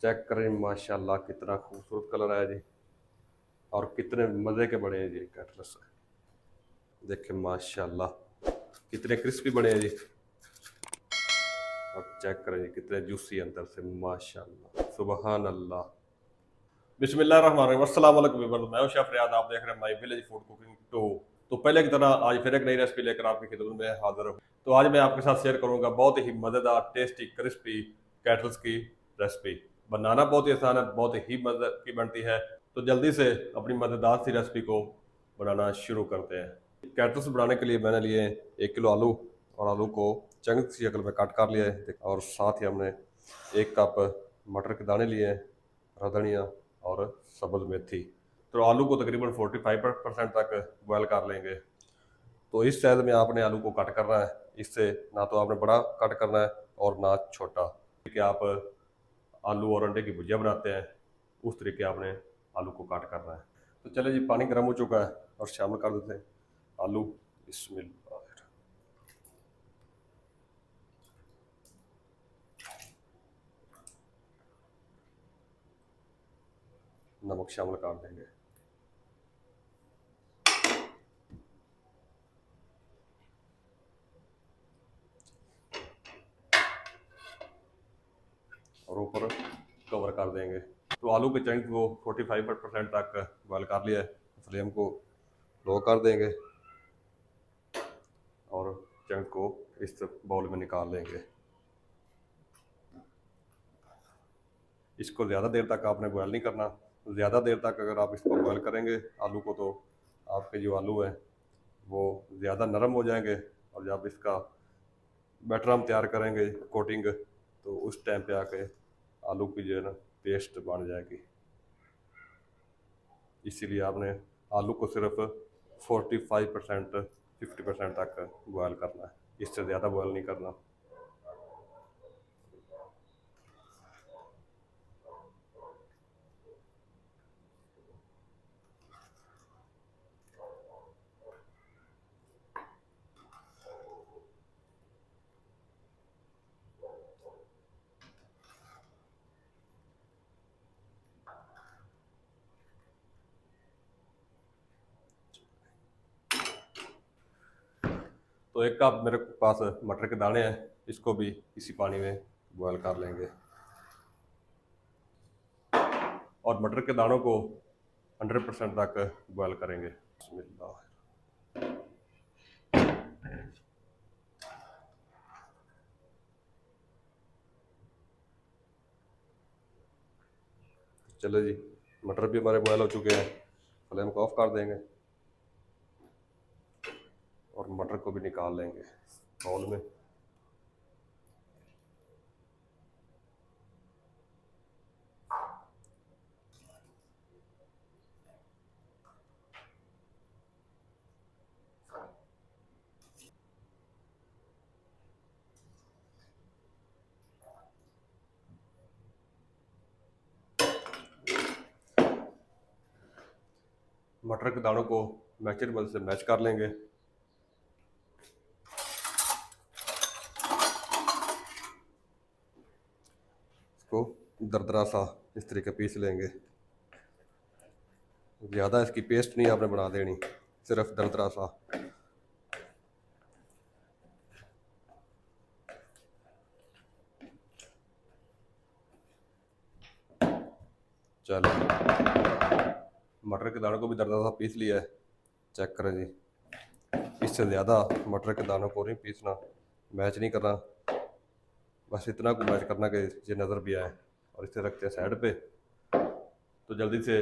Check करें माशाल्लाह कितना खूबसूरत कलर आया जी। और कितने मज़े के बने हैं जी कैटरस। देखें माशाल्लाह कितने क्रिस्पी बने हैं जी। और चेक करें जी कितने जूसी अंदर से माशाल्लाह सुबहान अल्लाह। बिस्मिल्लाहिर्रहमानिर्रहीम अस्सलाम वालेकुम व्यूअर्स, मैं हूं शेफ रियाद, आप देख रहे हैं my village food cooking two. तो पहले की तरह आज फिर एक नई रेसिपी लेकर आपकी खिदमत में हाजिर हूं। तो आज मैं आपके साथ शेयर करूंगा बहुत ही मज़ेदार टेस्टी क्रिस्पी कैटल्स की रेसिपी। बनाना बहुत ही आसान है, बहुत ही मज़े की बनती है। तो जल्दी से अपनी मज़ेदार सी रेसिपी को बनाना शुरू करते हैं। कैटल्स बनाने के लिए मैंने लिए 1 किलो आलू, और आलू को चंक्स की शक्ल में काट कर लिया है। और साथ ही हमने 1 कप मटर के दाने लिए हैं, हरा धनिया और सब्ज़ मेथी। तो आलू को तकरीबन 45% तक बॉयल कर लेंगे। तो इस साइज में आपने आलू को कट करना है। इससे ना तो आपने बड़ा कट करना है और ना छोटा। कि आप आलू और अंडे की भुजिया बनाते हैं उस तरीके आपने आलू को काट करना है। तो चले जी, पानी गर्म हो चुका है और शामिल कर देते हैं आलू। बिस्मिल्लाह। नमक शामिल कर देंगे। और ऊपर कवर कर देंगे। तो आलू के चंक को 45% तक बॉयल कर लिया है। फ्लेम को लो कर देंगे और चंक को इस बाउल में निकाल लेंगे। इसको ज़्यादा देर तक आपने बॉयल नहीं करना। ज़्यादा देर तक अगर आप इसको बॉयल करेंगे आलू को, तो आपके जो आलू हैं वो ज़्यादा नरम हो जाएंगे। और जब इसका बैटर हम तैयार करेंगे कोटिंग, तो उस टाइम पे आके आलू की जो है ना पेस्ट बन जाएगी। इसीलिए आपने आलू को सिर्फ 45% 50% तक बॉयल करना है, इससे ज़्यादा बॉयल नहीं करना। तो 1 कप मेरे पास मटर के दाने हैं, इसको भी इसी पानी में बॉयल कर लेंगे। और मटर के दानों को 100% तक बॉयल करेंगे। बिस्मिल्लाह। चलो जी, मटर भी हमारे बॉयल हो चुके हैं। फ्लेम को ऑफ कर देंगे और मटर को भी निकाल लेंगे बाउल में। मटर के दानों को मैचर मदद से मैच कर लेंगे। इसको दरदरा सा इस तरीके पीस लेंगे। ज़्यादा इसकी पेस्ट नहीं आपने बना देनी, सिर्फ दरदरा सा। चलो, मटर के दानों को भी दरदरा सा पीस लिया है। चेक करें जी, इससे ज़्यादा मटर के दानों को नहीं पीसना, मैच नहीं करना। बस इतना को मैच करना कि ये नज़र भी आए। और इसे रखते हैं साइड पे। तो जल्दी से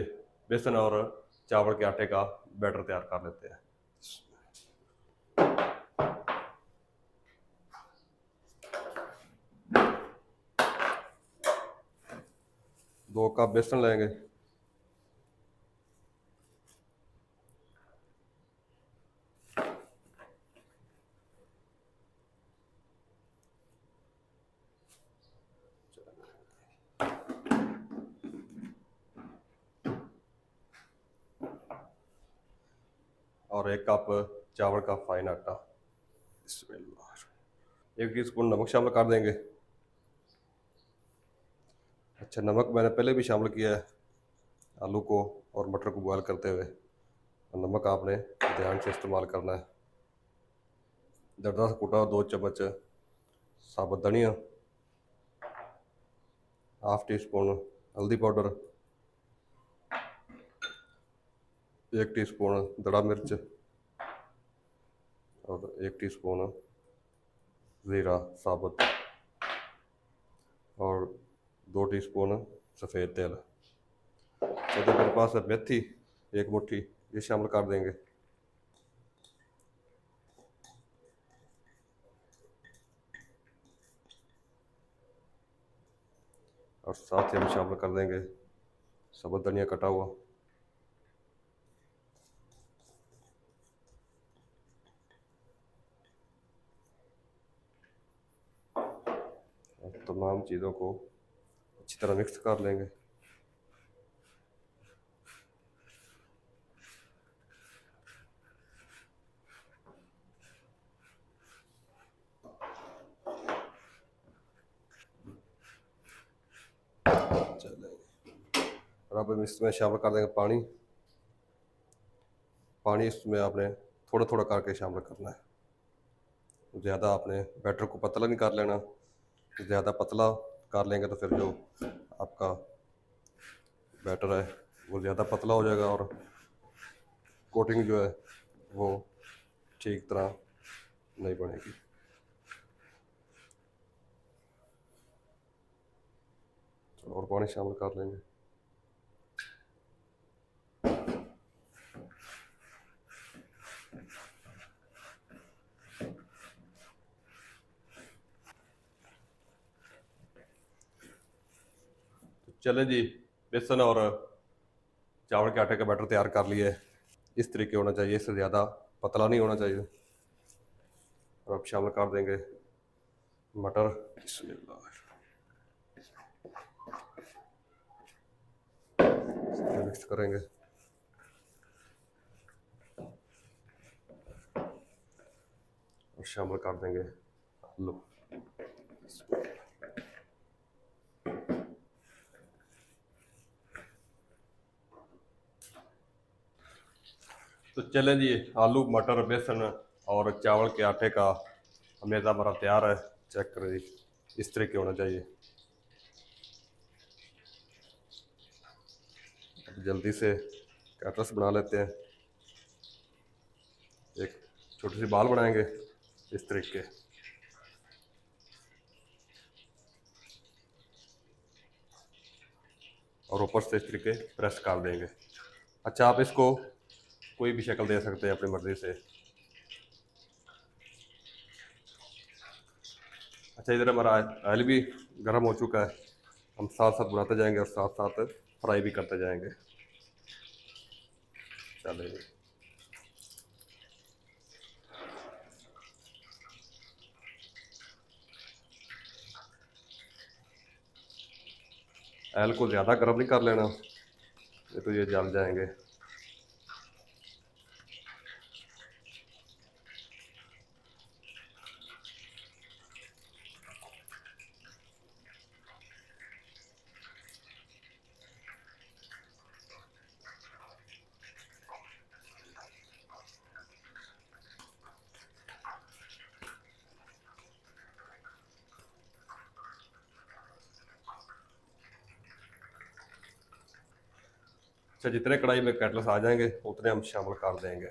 बेसन और चावल के आटे का बैटर तैयार कर लेते हैं। 2 कप बेसन लेंगे। और 1 कप चावल का फाइन आटा। बिस्मिल्लाह। 1 टीस्पून नमक शामिल कर देंगे। अच्छा, नमक मैंने पहले भी शामिल किया है आलू को और मटर को बॉयल करते हुए। और नमक आपने ध्यान से इस्तेमाल करना है। दरदरा से कूटा 2 चम्मच साबुत धनिया, हाफ टी स्पून हल्दी पाउडर, 1 टीस्पून दड़ा मिर्च और 1 टीस्पून ज़ीरा साबुत और 2 टीस्पून सफ़ेद तेल। तो मेरे पास है मेथी 1 मुट्ठी, ये शामिल कर देंगे। और साथ ही हम शामिल कर देंगे साबुत धनिया कटा हुआ। और तमाम चीज़ों को अच्छी तरह मिक्स कर लेंगे। और अब हम इसमें शामिल कर देंगे पानी। पानी इसमें आपने थोड़ा थोड़ा करके शामिल करना है। ज़्यादा आपने बैटर को पतला नहीं कर लेना। ज़्यादा पतला कर लेंगे तो फिर जो आपका बैटर है वो ज़्यादा पतला हो जाएगा और कोटिंग जो है वो ठीक तरह नहीं बनेगी। चलो और पानी शामिल कर लेंगे। तो चलें जी, बेसन और चावल के आटे का बैटर तैयार कर लिया है। इस तरीके होना चाहिए, इससे ज़्यादा पतला नहीं होना चाहिए। और अब शामिल कर देंगे मटर। मिक्स करेंगे। और शामिल कर देंगे आलू। तो चलें जी, आलू मटर बेसन और चावल के आटे का हमेशा हमारा तैयार है। चेक करें जी, इस तरीके होना चाहिए। अब जल्दी से कैटरस बना लेते हैं। एक छोटी सी बाल बनाएंगे इस तरीके, और ऊपर से इस तरीके प्रेस कर देंगे। अच्छा, आप इसको कोई भी शक्ल दे सकते हैं अपनी मर्ज़ी से। अच्छा, इधर हमारा ऑयल भी गर्म हो चुका है। हम साथ साथ बनाते जाएंगे और साथ साथ फ्राई भी करते जाएंगे। चलिए, ऑयल को ज़्यादा गर्म नहीं कर लेना, नहीं तो ये जल जाएंगे। अच्छा, जितने कढ़ाई में कैटलस आ जाएंगे उतने हम शामिल कर देंगे।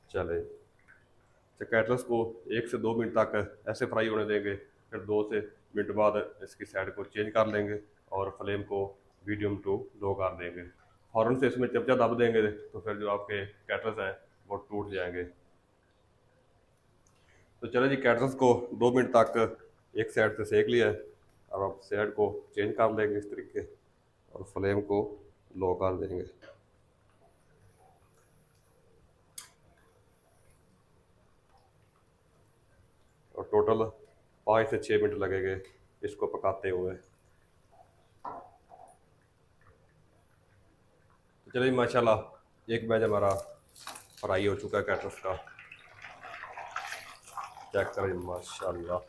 चले, तो कैटलस को 1 से 2 मिनट तक ऐसे फ्राई होने देंगे। फिर 2 से मिनट बाद इसकी साइड को चेंज कर लेंगे और फ्लेम को मीडियम टू लो कर देंगे। फ़ौरन से इसमें चमचा दब देंगे तो फिर जो आपके कैटलस हैं वो टूट जाएंगे। तो चलो जी, कैटरस को 2 मिनट तक एक साइड से सेक लिया है। अब आप साइड को चेंज कर लेंगे इस तरीके और फ्लेम को लो कर देंगे। और टोटल 5 से 6 मिनट लगेंगे इसको पकाते हुए। तो चलिए माशाल्लाह एक बैच हमारा फ्राई हो चुका है कैटरस का। चेक करें माशाल्लाह।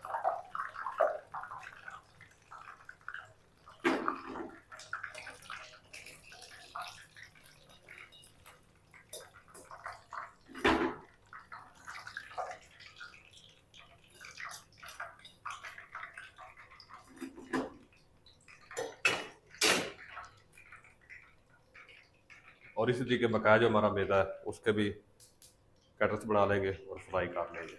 और इसी तरीके बकाया जो हमारा मैदा है उसके भी कैटरस बना लेंगे और फ्राई कर लेंगे।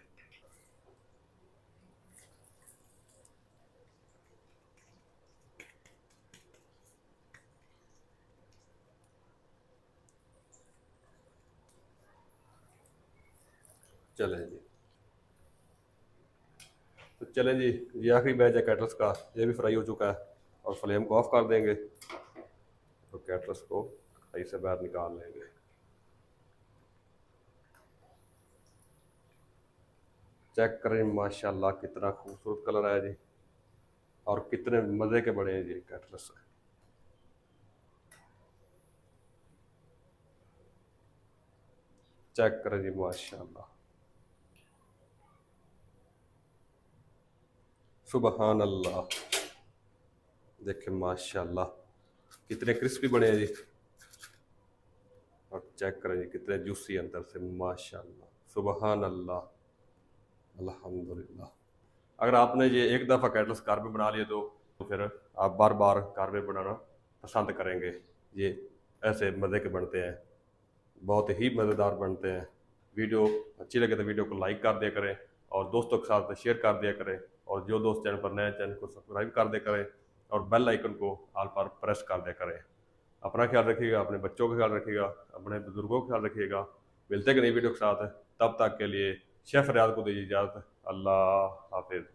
चलें जी, तो चलें जी, ये आखिरी बैच है कैटरस का, ये भी फ्राई हो चुका है और फ्लेम को ऑफ कर देंगे। तो कैटरस को कढ़ाई से बाहर निकाल लेंगे। चेक करें माशाल्लाह कितना खूबसूरत कलर आया जी, और कितने मज़े के बने हैं जी कैटरस। चेक करें जी माशाल्लाह, सुबहान अल्लाह। देखें माशाल्लाह कितने क्रिस्पी बने हैं जी, और चेक करें जी कितने जूसी अंदर से माशाल्लाह, सुबहान अल्लाह, अल्हम्दुलिल्लाह। अगर आपने ये एक दफ़ा कैटरस घर में बना लिए तो फिर आप बार बार घर में बनाना पसंद करेंगे। ये ऐसे मज़े के बनते हैं, बहुत ही मज़ेदार बनते हैं। वीडियो अच्छी लगे तो वीडियो को लाइक कर दिया करें और दोस्तों के साथ शेयर कर दिया करें, और जो दोस्त चैनल पर नए चैनल को सब्सक्राइब कर दिया करें और बेल आइकन को ऑल पर प्रेस कर दिया करें। अपना ख्याल रखिएगा, अपने बच्चों का ख्याल रखिएगा, अपने बुजुर्गों का ख्याल रखिएगा। मिलते हैं कि नई वीडियो के साथ, तब तक के लिए शेफ़ रियाज को दीजिए इजाज़त। अल्लाह हाफिज़।